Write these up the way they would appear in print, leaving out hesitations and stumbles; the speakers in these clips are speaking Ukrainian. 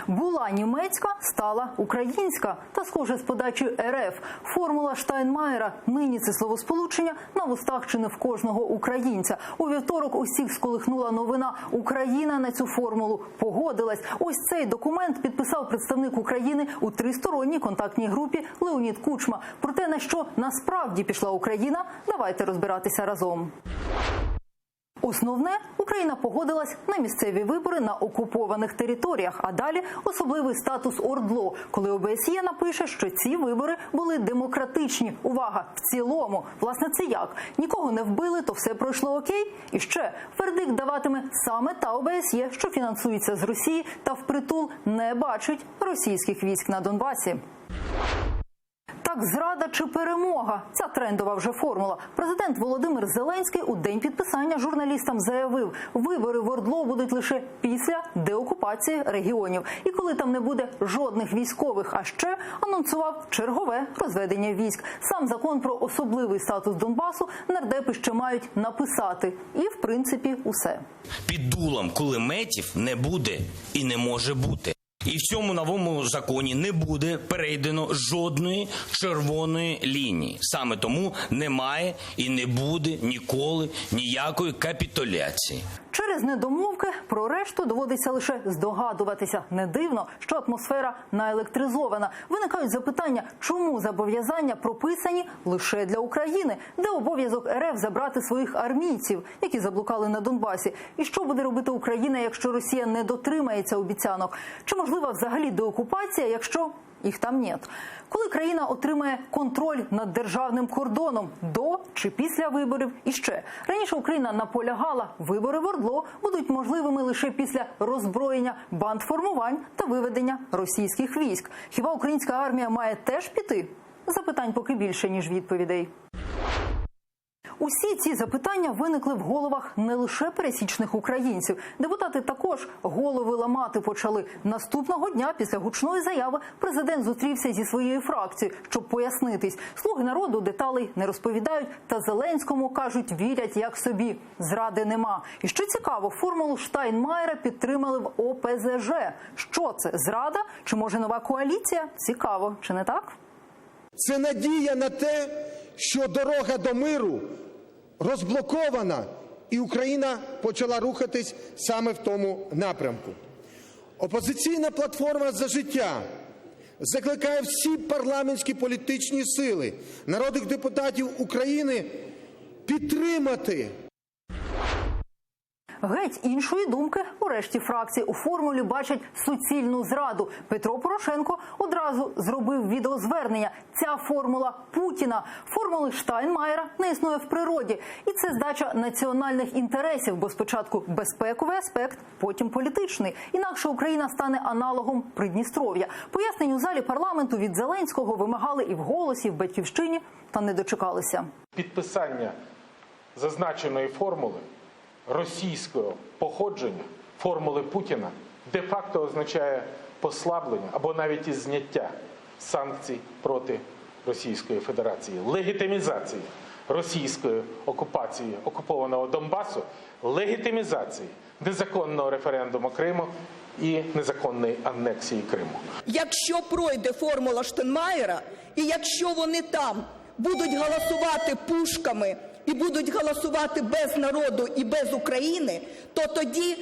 Була німецька, стала українська. Та, схоже, з подачі РФ. Формула Штайнмаєра. Нині це словосполучення на вустах чи не в кожного українця. У вівторок усіх сколихнула новина. Україна на цю формулу погодилась. Ось цей документ підписав представник України у тристоронній контактній групі Леонід Кучма. Про те, на що насправді пішла Україна, давайте розбиратися разом. Основне, Україна погодилась на місцеві вибори на окупованих територіях, а далі особливий статус ОРДЛО, коли ОБСЄ напише, що ці вибори були демократичні. Увага, в цілому. Власне, це як? Нікого не вбили, то все пройшло окей? І ще, вердикт даватиме саме та ОБСЄ, що фінансується з Росії та впритул не бачить російських військ на Донбасі. Так, зрада чи перемога? Ця трендова вже формула. Президент Володимир Зеленський у день підписання журналістам заявив, вибори в ОРДЛО будуть лише після деокупації регіонів. І коли там не буде жодних військових, а ще анонсував чергове розведення військ. Сам закон про особливий статус Донбасу нардепи ще мають написати. І, в принципі, усе. Під дулом кулеметів не буде і не може бути. І в цьому новому законі не буде перейдено жодної червоної лінії. Саме тому немає і не буде ніколи ніякої капітуляції. Через недомовки про решту доводиться лише здогадуватися. Не дивно, що атмосфера наелектризована. Виникають запитання, чому зобов'язання прописані лише для України? Де обов'язок РФ забрати своїх армійців, які заблукали на Донбасі? І що буде робити Україна, якщо Росія не дотримається обіцянок? Чи можлива взагалі деокупація, якщо їх там нет? Коли країна отримає контроль над державним кордоном, до чи після виборів? І ще. Раніше Україна наполягала, вибори в ОРДЛО будуть можливими лише після роззброєння бандформувань та виведення російських військ. Хіба українська армія має теж піти? Запитань поки більше, ніж відповідей. Усі ці запитання виникли в головах не лише пересічних українців. Депутати також голови ламати почали. Наступного дня після гучної заяви президент зустрівся зі своєю фракцією, щоб пояснитись. Слуги народу деталей не розповідають, та Зеленському, кажуть, вірять як собі. Зради нема. І що цікаво, формулу Штайнмаєра підтримали в ОПЗЖ. Що це? Зрада? Чи може нова коаліція? Цікаво. Чи не так? Це надія на те, що дорога до миру розблокована, і Україна почала рухатись саме в тому напрямку. Опозиційна платформа «За життя» закликає всі парламентські політичні сили, народних депутатів України підтримати. Геть іншої думки у решті фракцій. У формулі бачать суцільну зраду. Петро Порошенко одразу зробив відеозвернення. Ця формула Путіна. Формули Штайнмаєра не існує в природі. І це здача національних інтересів, бо спочатку безпековий аспект, потім політичний. Інакше Україна стане аналогом Придністров'я. Пояснень у залі парламенту від Зеленського вимагали і в «Голосі», і в «Батьківщині», та не дочекалися. Підписання зазначеної формули російського походження, формули Путіна, де-факто означає послаблення або навіть і зняття санкцій проти Російської Федерації, легітимізації російської окупації окупованого Донбасу, легітимізації незаконного референдуму Криму і незаконної анексії Криму. Якщо пройде формула Штайнмаєра, і якщо вони там будуть голосувати пушками і будуть голосувати без народу і без України, то тоді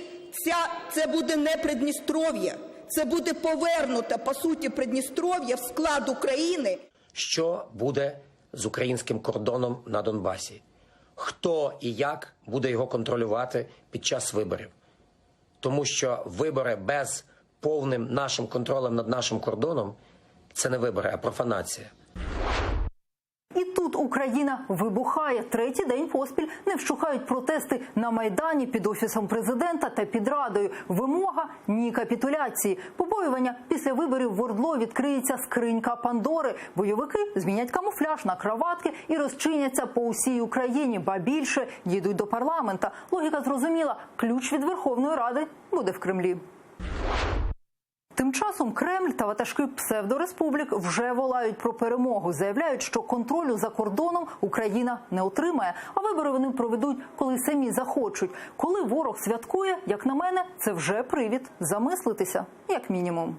це буде не Придністров'я, це буде повернута, по суті, Придністров'я в склад України. Що буде з українським кордоном на Донбасі? Хто і як буде його контролювати під час виборів? Тому що вибори без повним нашим контролем над нашим кордоном – це не вибори, а профанація. І тут Україна вибухає. Третій день поспіль не вщухають протести на Майдані, під Офісом президента та під Радою. Вимога – ні капітуляції. Побоювання – після виборів в ОРДЛО відкриється скринька Пандори. Бойовики змінять камуфляж на краватки і розчиняться по усій Україні. Ба більше – дійдуть до парламента. Логіка зрозуміла – ключ від Верховної Ради буде в Кремлі. Тим часом Кремль та ватажки псевдореспублік вже волають про перемогу. Заявляють, що контролю за кордоном Україна не отримає, а вибори вони проведуть, коли самі захочуть. Коли ворог святкує, як на мене, це вже привід замислитися, як мінімум.